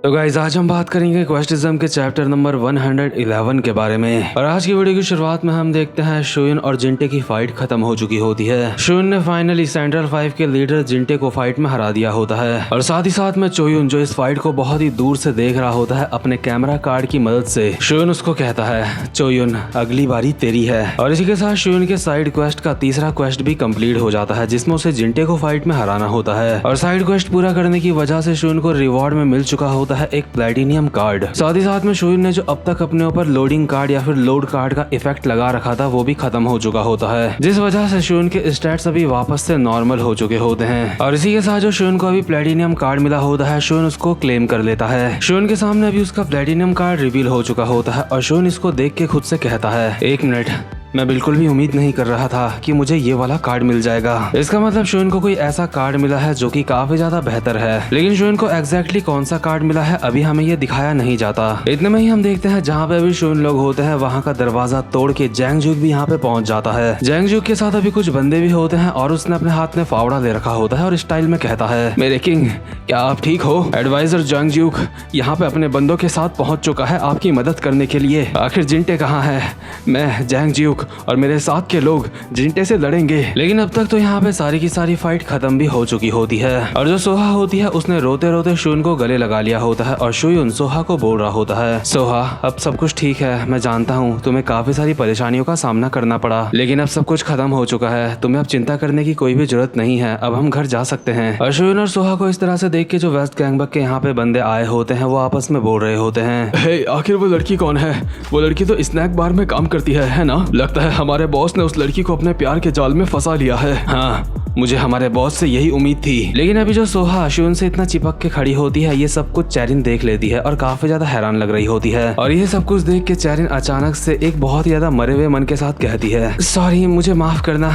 तो गाइस आज हम बात करेंगे क्वेस्टिज्म के चैप्टर नंबर 111 के बारे में। और आज की वीडियो की शुरुआत में हम देखते हैं शोयुन और जिंटे की फाइट खत्म हो चुकी होती है। शोयुन ने फाइनली सेंट्रल 5 के लीडर जिंटे को फाइट में हरा दिया होता है और साथ ही साथ में चोयुन जो इस फाइट को बहुत ही दूर से देख रहा होता है अपने कैमरा कार्ड की मदद से शोयुन उसको कहता है चोयुन अगली बारी तेरी है। और इसी के साथ शोयुन के साइड क्वेस्ट का तीसरा क्वेस्ट भी कम्प्लीट हो जाता है जिसमें उसे जिंटे को फाइट में हराना होता है। और साइड क्वेस्ट पूरा करने की वजह से शोयुन को रिवॉर्ड में मिल चुका होता है एक प्लेटिनियम कार्ड। साथ ही साथ में शोयुन ने जो अब तक अपने ऊपर लोडिंग कार्ड या फिर लोड कार्ड का इफेक्ट लगा रखा था वो भी खत्म हो चुका होता है, जिस वजह से शोयुन के स्टैट्स अभी वापस से नॉर्मल हो चुके होते हैं। और इसी के साथ जो शोयुन को अभी प्लेटिनियम कार्ड मिला होता है शोयुन उसको क्लेम कर लेता है। शोयुन के सामने अभी उसका प्लेटिनियम कार्ड रिवील हो चुका होता है और शोयुन इसको देख के खुद से कहता है एक मिनट, मैं बिल्कुल भी उम्मीद नहीं कर रहा था कि मुझे ये वाला कार्ड मिल जाएगा। इसका मतलब शोयुन को कोई ऐसा कार्ड मिला है जो कि काफी ज्यादा बेहतर है, लेकिन शोयुन को एग्जैक्टली कौन सा कार्ड मिला है अभी हमें ये दिखाया नहीं जाता। इतने में ही हम देखते हैं जहाँ पे अभी शोयुन लोग होते हैं वहाँ का दरवाजा तोड़ के जैंगजुक भी यहाँ पे पहुंच जाता है। जैंगजुक के साथ अभी कुछ बंदे भी होते हैं और उसने अपने हाथ में फावड़ा ले रखा होता है और स्टाइल में कहता है मेरे किंग क्या आप ठीक हो? एडवाइजर जैंगजुक यहाँ पे अपने बंदों के साथ पहुंच चुका है आपकी मदद करने के लिए। आखिर जिंटे कहाँ है? मैं जैंगजुक और मेरे साथ के लोग जिंटे से लड़ेंगे। लेकिन अब तक तो यहाँ पे सारी की सारी फाइट खत्म भी हो चुकी होती है और जो सोहा होती है उसने रोते रोते शोयुन को गले लगा लिया होता है और शोयुन सोहा को बोल रहा होता है सोहा अब सब कुछ ठीक है, मैं जानता हूँ तुम्हें काफी सारी परेशानियों का सामना करना पड़ा, लेकिन अब सब कुछ खत्म हो चुका है, तुम्हें अब चिंता करने की कोई भी जरूरत नहीं है, अब हम घर जा सकते हैं। और शोयुन और सोहा को इस तरह से देख के जो वेस्ट गैंगबक के यहाँ पे बंदे आए होते हैं वो आपस में बोल रहे होते हैं हे आखिर वो लड़की कौन है? वो लड़की तो स्नैक बार में काम करती है ना? लगता है हमारे बॉस ने उस लड़की को अपने प्यार के जाल में फंसा लिया है। हाँ मुझे हमारे बॉस से यही उम्मीद थी। लेकिन अभी जो सोहा शोयुन से इतना चिपक के खड़ी होती है ये सब कुछ चैरिन देख लेती है और काफी ज्यादा हैरान लग रही होती है। और ये सब कुछ देख के चैरिन अचानक से एक बहुत ज्यादा मरे हुए मन के साथ कहती है सॉरी मुझे माफ करना,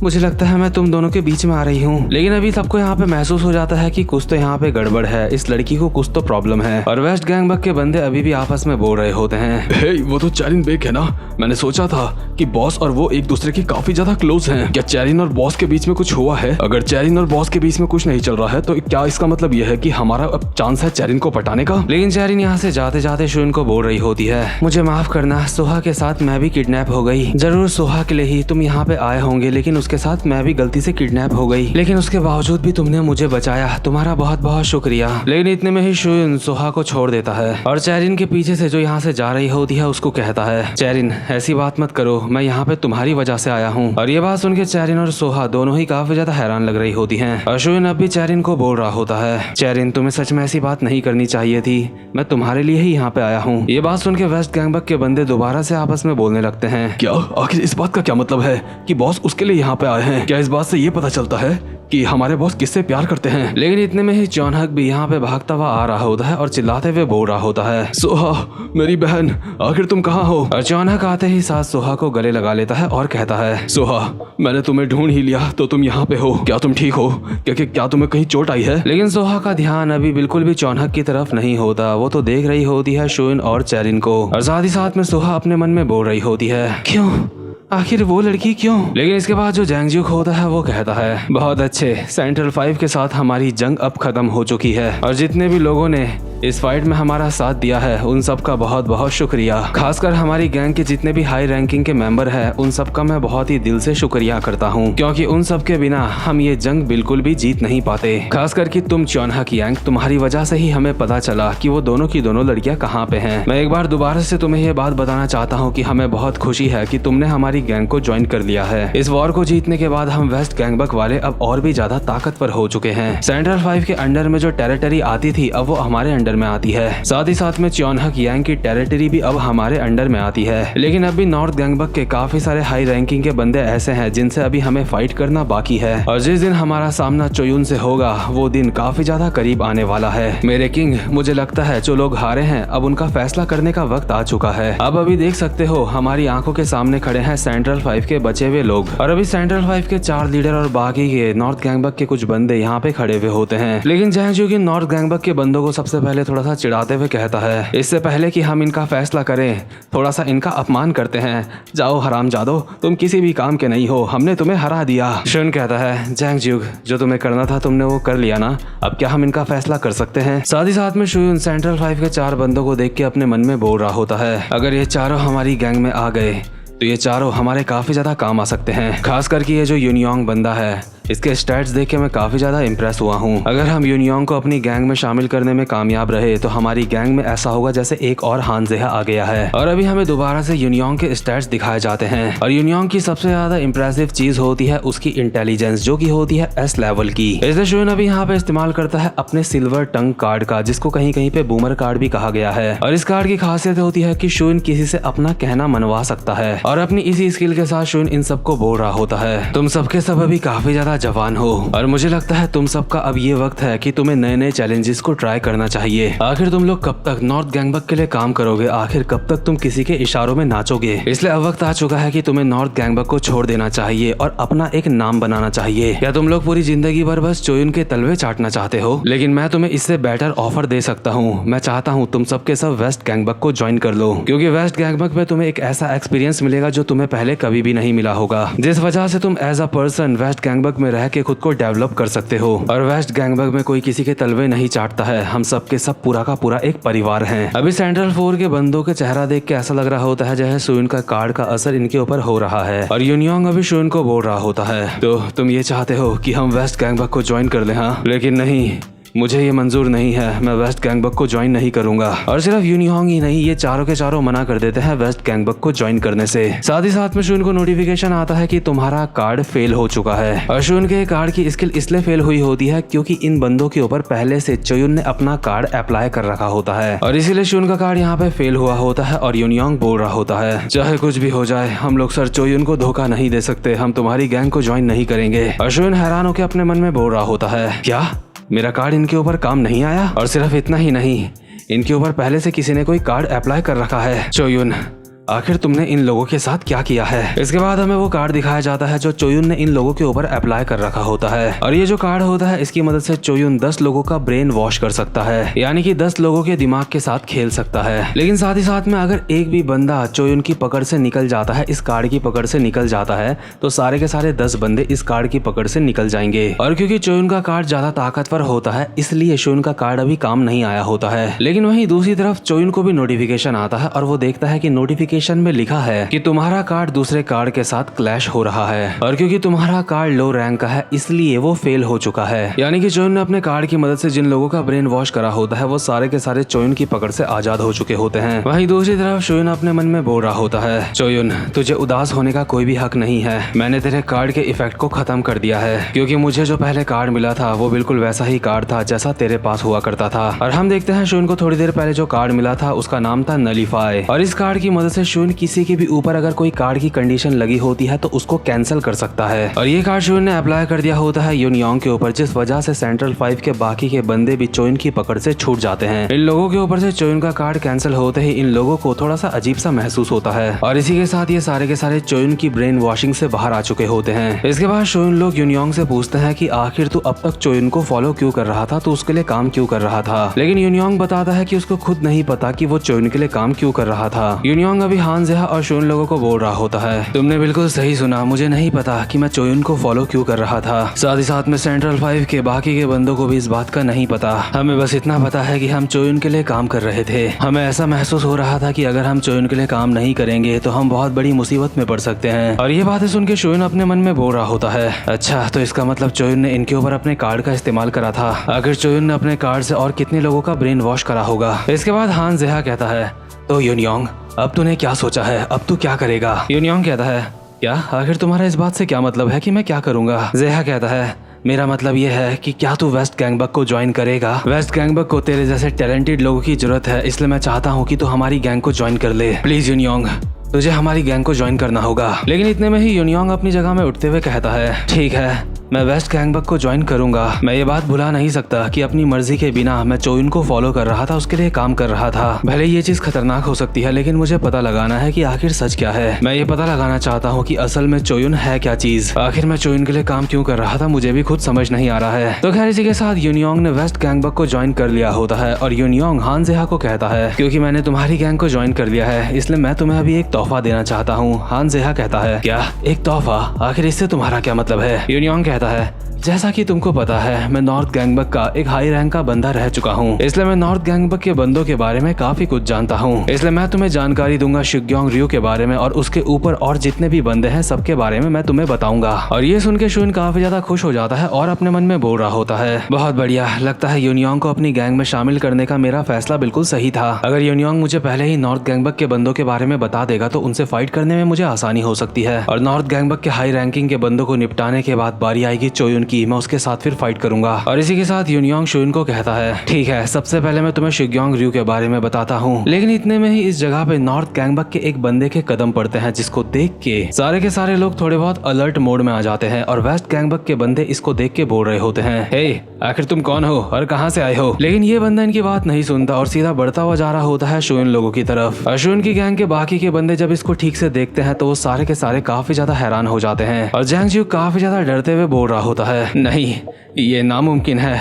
मुझे लगता है मैं तुम दोनों के बीच में आ रही हूँ। लेकिन अभी सबको यहाँ पे महसूस हो जाता है कि कुछ तो यहाँ पे गड़बड़ है, इस लड़की को कुछ तो प्रॉब्लम है। और वेस्ट गैंगबक के बंदे अभी भी आपस में बोल रहे होते हैं हे वो तो चैरिन बेक है ना? मैंने सोचा था कि बॉस और वो एक दूसरे के काफी ज्यादा क्लोज हैं। क्या चैरिन और बॉस के बीच में कुछ हुआ है? अगर चैरिन और बॉस के बीच में कुछ नहीं चल रहा है तो क्या इसका मतलब यह है कि हमारा अब चांस है चैरिन को पटाने का? लेकिन चैरिन यहाँ से जाते जाते शोयुन को बोल रही होती है मुझे माफ करना, सोहा के साथ मैं भी किडनैप हो गई। जरूर सोहा के लिए ही तुम यहाँ पे आए होंगे, लेकिन उसके साथ मैं भी गलती से किडनैप हो गई, लेकिन उसके बावजूद भी तुमने मुझे बचाया, तुम्हारा बहुत बहुत शुक्रिया। लेकिन इतने में ही शोयुन सोहा को छोड़ देता है और चैरिन के पीछे से जो यहाँ से जा रही होती है उसको कहता है चैरिन ऐसी बात मत करो, मैं यहाँ पे तुम्हारी वजह से आया हूँ। और ये बात सुनकर चैरिन और सोहा दोनों ही काफी ज्यादा हैरान लग रही होती हैं। और शोयुन अब भी चैरिन को बोल रहा होता है चैरिन तुम्हें सच में ऐसी बात नहीं करनी चाहिए थी, मैं तुम्हारे लिए ही यहाँ पे आया हूँ। ये बात सुन के वेस्ट गैंगबक के बंदे दोबारा से आपस में बोलने लगते हैं क्या आखिर इस बात का क्या मतलब है कि बॉस उसके लिए यहाँ पे आए हैं? क्या इस बात से ये पता चलता है कि हमारे बॉस किससे प्यार करते हैं? लेकिन इतने में ही चौनहक भी यहाँ पे भागता हुआ आ रहा होता है और चिल्लाते हुए बोल रहा होता है सोहा मेरी बहन आखिर तुम कहाँ हो? और चौनहक आते ही साथ सोहा को गले लगा लेता है और कहता है सोहा मैंने तुम्हें ढूंढ ही लिया तो तुम यहाँ पे हो, क्या तुम ठीक हो? क्या तुम्हें कहीं चोट आई है? लेकिन सोहा का ध्यान अभी बिल्कुल भी चौनहक की तरफ नहीं होता, वो तो देख रही होती है शोयुन और चैरिन को। और साथ ही साथ में सोहा अपने मन में बोल रही होती है क्यों, आखिर वो लड़की क्यों? लेकिन इसके बाद जो जैंगजुक होता है वो कहता है बहुत अच्छे, सेंट्रल 5 के साथ हमारी जंग अब खत्म हो चुकी है और जितने भी लोगों ने इस फाइट में हमारा साथ दिया है उन सब का बहुत बहुत शुक्रिया। खासकर हमारी गैंग के जितने भी हाई रैंकिंग के मेंबर हैं उन सब का मैं बहुत ही दिल से शुक्रिया करता हूँ, क्योंकि उन सब के बिना हम ये जंग बिल्कुल भी जीत नहीं पाते। खासकर कि तुम चौनहक यांग, तुम्हारी वजह से ही हमें पता चला कि वो दोनों की दोनों लड़कियां कहाँ पे हैं। मैं एक बार दोबारा से तुम्हें ये बात बताना चाहता हूँ कि हमें बहुत खुशी है कि तुमने हमारी गैंग को ज्वाइन कर लिया है। इस वॉर को जीतने के बाद हम वेस्ट गैंगबक वाले अब और भी ज्यादा ताकतवर हो चुके हैं। सेंट्रल 5 के अंडर में जो टेरिटरी आती थी अब वो हमारे अंडर में आती है, साथ ही साथ में चौनहक यांग की टेरिटरी भी अब हमारे अंडर में आती है। लेकिन अभी नॉर्थ गैंगबक के काफी सारे हाई रैंकिंग के बंदे ऐसे हैं जिनसे अभी हमें फाइट करना बाकी है और जिस दिन हमारा सामना चोयुन से होगा वो दिन काफी ज्यादा करीब आने वाला है। मेरे किंग मुझे लगता है जो लोग हारे हैं अब उनका फैसला करने का वक्त आ चुका है। अब अभी देख सकते हो हमारी आंखों के सामने खड़े हैं सेंट्रल 5 के बचे हुए लोग और अभी सेंट्रल 5 के 4 लीडर और बाकी के नॉर्थ गैंगबक के कुछ बंदे यहाँ पे खड़े हुए होते हैं। लेकिन जैंगजुक नॉर्थ गैंगबक के बंदों को सबसे पहले पहले थोड़ा सा चिढ़ाते हुए कहता है, इससे पहले कि हम इनका फैसला करें थोड़ा सा इनका अपमान करते हैं। जाओ हरामजादो, तुम किसी भी काम के नहीं हो, हमने तुम्हें हरा दिया। शुन कहता है, जैंग ज्यूग, जो तुम्हें करना था तुमने वो कर लिया ना, अब क्या हम इनका फैसला कर सकते हैं। साथ ही साथ में शुन सेंट्रल 5 के 4 बंदों को देख के अपने मन में बोल रहा होता है, अगर ये चारों हमारी गैंग में आ गए तो ये चारों हमारे काफी ज्यादा काम आ सकते हैं। खास करके ये जो यूनियोंग बंदा है, इसके स्टैट्स देख के मैं काफी ज्यादा इम्प्रेस हुआ हूँ। अगर हम यूनियोंग को अपनी गैंग में शामिल करने में कामयाब रहे तो हमारी गैंग में ऐसा होगा जैसे एक और हान ज़ेहा आ गया है। और अभी हमें दोबारा से यूनियोंग के स्टैट्स दिखाए जाते हैं और यूनियोंग की सबसे ज्यादा इम्प्रेसिव चीज होती है उसकी इंटेलिजेंस, जो की होती है S लेवल की। इसलिए शुन अभी यहाँ पे इस्तेमाल करता है अपने सिल्वर टंग कार्ड का, जिसको कहीं कहीं पे बूमर कार्ड भी कहा गया है। और इस कार्ड की खासियत होती है कि शुन किसी से अपना कहना मनवा सकता है और अपनी इसी स्किल के साथ शुन इन सबको बोल रहा होता है, तुम सबके सब अभी काफी ज्यादा जवान हो और मुझे लगता है तुम सबका अब ये वक्त है कि तुम्हें नए नए चैलेंजेस को ट्राई करना चाहिए। आखिर तुम लोग कब तक नॉर्थ गैंगबक के लिए काम करोगे, आखिर कब तक तुम किसी के इशारों में नाचोगे। इसलिए अब वक्त आ चुका है कि तुम्हें नॉर्थ गैंगबक को छोड़ देना चाहिए और अपना एक नाम बनाना चाहिए। क्या तुम लोग पूरी जिंदगी भर बस चोयुन के तलवे चाटना चाहते हो? लेकिन मैं तुम्हें इससे बेटर ऑफर दे सकता हूँ। मैं चाहता हूँ तुम सबके सब वेस्ट गैंगबक को ज्वाइन कर लो, क्योंकि वेस्ट गैंगबक में तुम्हें एक ऐसा एक्सपीरियंस मिलेगा जो तुम्हें पहले कभी भी नहीं मिला होगा, जिस वजह से तुम एज अ पर्सन वेस्ट गैंगबक में रह के खुद को डेवलप कर सकते हो। और वेस्ट गैंगबक में कोई किसी के तलवे नहीं चाटता है, हम सब के सब पूरा का पूरा एक परिवार हैं। अभी सेंट्रल 4 के बंदों के चेहरा देख के ऐसा लग रहा होता है जैसे शुन का कार्ड का असर इनके ऊपर हो रहा है। और यूनियोंग अभी शुन को बोल रहा होता है, तो तुम ये चाहते हो कि हम वेस्ट गैंगबक को ज्वाइन कर लें? हाँ, लेकिन नहीं, मुझे ये मंजूर नहीं है, मैं वेस्ट गैंगबक को ज्वाइन नहीं करूंगा। और सिर्फ यूनियोंग ही नहीं, ये चारों के चारों मना कर देते हैं वेस्ट गैंगबक को ज्वाइन करने से। साथ ही साथ में शुन को नोटिफिकेशन आता है कि तुम्हारा कार्ड फेल हो चुका है। और शुन के कार्ड की स्किल इसलिए फेल हुई होती है क्योंकि इन बंदों के ऊपर पहले से चोयुन ने अपना कार्ड अप्लाई कर रखा होता है और इसीलिए शुन का कार्ड यहाँ पे फेल हुआ होता है। और यूनियोंग बोल रहा होता है, चाहे कुछ भी हो जाए हम लोग सर चोयुन को धोखा नहीं दे सकते, हम तुम्हारी गैंग को ज्वाइन नहीं करेंगे। और शुन हैरान होकर अपने मन में बोल रहा होता है, क्या मेरा कार्ड इनके ऊपर काम नहीं आया? और सिर्फ इतना ही नहीं, इनके ऊपर पहले से किसी ने कोई कार्ड अप्लाई कर रखा है। चोयुन, आखिर तुमने इन लोगों के साथ क्या किया है? इसके बाद हमें वो कार्ड दिखाया जाता है जो चोयुन ने इन लोगों के ऊपर अप्लाई कर रखा होता है। और ये जो कार्ड होता है इसकी मदद से चोयुन 10 लोगों का ब्रेन वॉश कर सकता है, यानी कि 10 लोगों के दिमाग के साथ खेल सकता है। लेकिन साथ ही साथ में अगर एक भी बंदा चोयुन की पकड़ से निकल जाता है, इस कार्ड की पकड़ से निकल जाता है, तो सारे के सारे 10 बंदे इस कार्ड की पकड़ से निकल जाएंगे। और क्योंकि चोयुन का कार्ड ज्यादा ताकतवर होता है इसलिए चोयुन का कार्ड अभी काम नहीं आया होता है। लेकिन वहीं दूसरी तरफ चोयुन को भी नोटिफिकेशन आता है और वो देखता है कि नोटिफिकेशन में लिखा है कि तुम्हारा कार्ड दूसरे कार्ड के साथ क्लैश हो रहा है और क्योंकि तुम्हारा कार्ड लो रैंक का है इसलिए वो फेल हो चुका है। यानी कि चोयुन ने अपने कार्ड की मदद से जिन लोगों का ब्रेन वॉश करा होता है वो सारे के सारे चोयुन की पकड़ से आजाद हो चुके होते हैं। वहीं दूसरी तरफ चोयुन अपने मन में बोल रहा होता है, चोयुन तुझे उदास होने का कोई भी हक नहीं है, मैंने तेरे कार्ड के इफेक्ट को खत्म कर दिया है, क्योंकि मुझे जो पहले कार्ड मिला था वो बिल्कुल वैसा ही कार्ड था जैसा तेरे पास हुआ करता था। और हम देखते हैं चोयुन को थोड़ी देर पहले जो कार्ड मिला था उसका नाम था नलीफाई। और इस कार्ड की मदद से चोयुन किसी के भी ऊपर अगर कोई कार्ड की कंडीशन लगी होती है तो उसको कैंसिल कर सकता है। और ये कार्ड चोयुन ने अप्लाई कर दिया होता है यूनियोंग के ऊपर, जिस वजह से सेंट्रल 5 के बाकी के बंदे भी चोयुन की पकड़ से छूट जाते हैं। इन लोगों के ऊपर से चोयुन का कार्ड कैंसिल होते ही इन लोगों को थोड़ा सा अजीब सा महसूस होता है और इसी के साथ ये सारे के सारे चोयुन की ब्रेन वॉशिंग से बाहर आ चुके होते हैं। इसके बाद चोयुन लोग यूनियोंग से पूछते हैं कि आखिर तू अब तक चोयुन को फॉलो क्यों कर रहा था, तो उसके लिए काम क्यों कर रहा था। लेकिन यूनियोंग बताता है कि उसको खुद नहीं पता कि वो चोयुन के लिए काम क्यों कर रहा था। यूनियोंग अभी हान ज़ेहा और चोयुन लोगों को बोल रहा होता है, तुमने बिल्कुल सही सुना, मुझे नहीं पता कि मैं चोयुन को फॉलो क्यों कर रहा था। साथ ही साथ में सेंट्रल 5 के बाकी के बंदों को भी इस बात का नहीं पता, हमें बस इतना पता है कि हम चोयुन के लिए काम कर रहे थे। हमें ऐसा महसूस हो रहा था कि अगर हम चोयुन के लिए काम नहीं करेंगे तो हम बहुत बड़ी मुसीबत में पड़ सकते हैं। और ये बातें सुन के चोयुन अपने मन में बोल रहा होता है, अच्छा तो इसका मतलब चोयुन ने इनके ऊपर अपने कार्ड का इस्तेमाल करा था। आखिर चोयुन ने अपने कार्ड से और कितने लोगों का ब्रेन वॉश करा होगा। इसके बाद हान ज़ेहा कहता है, तो यूनियोंग अब तूने क्या सोचा है, अब तू क्या करेगा? यूनियोंग कहता है, क्या आखिर तुम्हारा इस बात से क्या मतलब है कि मैं क्या करूंगा? ज़ेहा कहता है, मेरा मतलब ये है कि क्या तू वेस्ट गैंगबक को ज्वाइन करेगा? वेस्ट गैंगबक को तेरे जैसे टैलेंटेड लोगों की जरूरत है, इसलिए मैं चाहता हूँ कि तू हमारी गैंग को ज्वाइन कर ले। प्लीज यूनियोंग, तुझे हमारी गैंग को ज्वाइन करना होगा। लेकिन इतने में ही यूनियोंग अपनी जगह में उठते हुए कहता है, ठीक है मैं वेस्ट गैंगबक को ज्वाइन करूंगा। मैं ये बात भुला नहीं सकता कि अपनी मर्जी के बिना मैं चोयुन को फॉलो कर रहा था, उसके लिए काम कर रहा था। भले ये चीज खतरनाक हो सकती है, लेकिन मुझे पता लगाना है कि आखिर सच क्या है। मैं ये पता लगाना चाहता हूँ कि असल में चोयुन है क्या चीज। आखिर मैं चोयुन के लिए काम क्यों कर रहा था, मुझे भी खुद समझ नहीं आ रहा है। तो खैर इसी के साथ यूनियोंग ने वेस्ट गैंगबक को ज्वाइन कर लिया होता है और यूनियोंग हान जेहा को कहता है, क्योंकि मैंने तुम्हारी गैंग को ज्वाइन कर लिया है इसलिए मैं तुम्हें अभी एक तोहफा देना चाहता हूँ। हान जेहा कहता है, क्या एक तोहफा? आखिर इससे तुम्हारा क्या मतलब है? यूनियोंग कहता है, जैसा कि तुमको पता है मैं नॉर्थ गैंगबक का एक हाई रैंक का बंदा रह चुका हूँ, इसलिए मैं नॉर्थ गैंगबक के बंदों के बारे में काफी कुछ जानता हूँ। इसलिए मैं तुम्हें जानकारी दूंगा शिग्योंग रयू के बारे में और उसके ऊपर और जितने भी बंदे हैं सबके बारे में मैं तुम्हें बताऊंगा। और ये सुन के शुइन काफी ज्यादा खुश हो जाता है और अपने मन में बोल रहा होता है, बहुत बढ़िया, लगता है यूनियोंग को अपनी गैंग में शामिल करने का मेरा फैसला बिल्कुल सही था। अगर यूनियोंग मुझे पहले ही नॉर्थ गैंगबक के बंदों के बारे में बता देगा तो उनसे फाइट करने में मुझे आसानी हो सकती है और नॉर्थ गैंगबक के हाई रैंकिंग के बंदों को निपटाने के बाद बारी आएगी चोयुन की, मैं उसके साथ फिर फाइट करूंगा। और इसी के साथ यूनियोंग शुइन को कहता है, ठीक है, सबसे पहले मैं तुम्हें शिग्योंग रयू के बारे में बताता हूँ। लेकिन इतने में ही इस जगह पे नॉर्थ गैंगबक के एक बंदे के कदम पड़ते हैं, जिसको देख के सारे लोग थोड़े बहुत अलर्ट मोड में आ जाते हैं और वेस्ट गैंगबक के बंदे इसको देख के बोल रहे होते हैं, हे आखिर तुम कौन हो और कहाँ से आए हो? लेकिन ये बंदा इनकी बात नहीं सुनता और सीधा बढ़ता हुआ जा रहा होता है शुइन लोगों की तरफ। शुइन की गैंग के बाकी के बंदे जब इसको ठीक से देखते हैं तो वो सारे के सारे काफी ज्यादा हैरान हो जाते हैं और जैंग जियो काफी ज्यादा डरते हुए बोल रहा होता है, नहीं ये नामुमकिन है,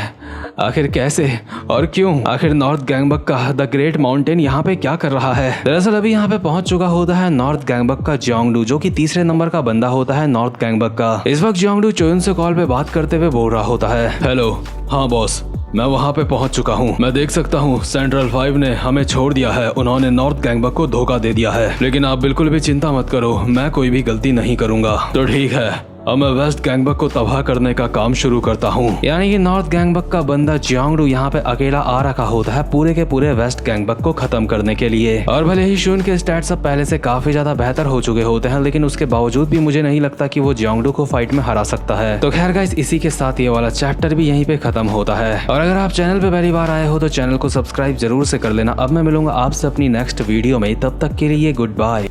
आखिर कैसे और क्यों? आखिर नॉर्थ गैंगबक का द ग्रेट माउंटेन यहाँ पे क्या कर रहा है? दरअसल अभी यहाँ पे पहुंच चुका होता है नॉर्थ गैंगबक का जियोंगडू, जो कि तीसरे नंबर का बंदा होता है नॉर्थ गैंगबक का। इस वक्त जियोंगडू चोयुन से कॉल पे बात करते हुए बोल रहा होता है, हेलो, हाँ बॉस, मैं वहाँ पे पहुँच चुका हूँ। मैं देख सकता हूँ सेंट्रल 5 ने हमें छोड़ दिया है, उन्होंने नॉर्थ गैंगबक को धोखा दे दिया है। लेकिन आप बिल्कुल भी चिंता मत करो, मैं कोई भी गलती नहीं करूँगा। तो ठीक है, अब मैं वेस्ट गैंगबक को तबाह करने का काम शुरू करता हूँ। यानी कि नॉर्थ गैंगबक का बंदा जियोंगडू यहाँ पे अकेला आ रखा होता है पूरे के पूरे वेस्ट गैंगबक को खत्म करने के लिए। और भले ही शुइन के स्टैट्स अब पहले से काफी ज्यादा बेहतर हो चुके होते हैं, लेकिन उसके बावजूद भी मुझे नहीं लगता कि वो जियोंगडू को फाइट में हरा सकता है। तो खैर गाइस, इसी के साथ ये वाला चैप्टर भी यहीं पे खत्म होता है। और अगर आप चैनल पे पहली बार आए हो तो चैनल को सब्सक्राइब जरूर से कर लेना। अब मैं मिलूंगा आपसे अपनी नेक्स्ट वीडियो में, तब तक के लिए गुड बाय।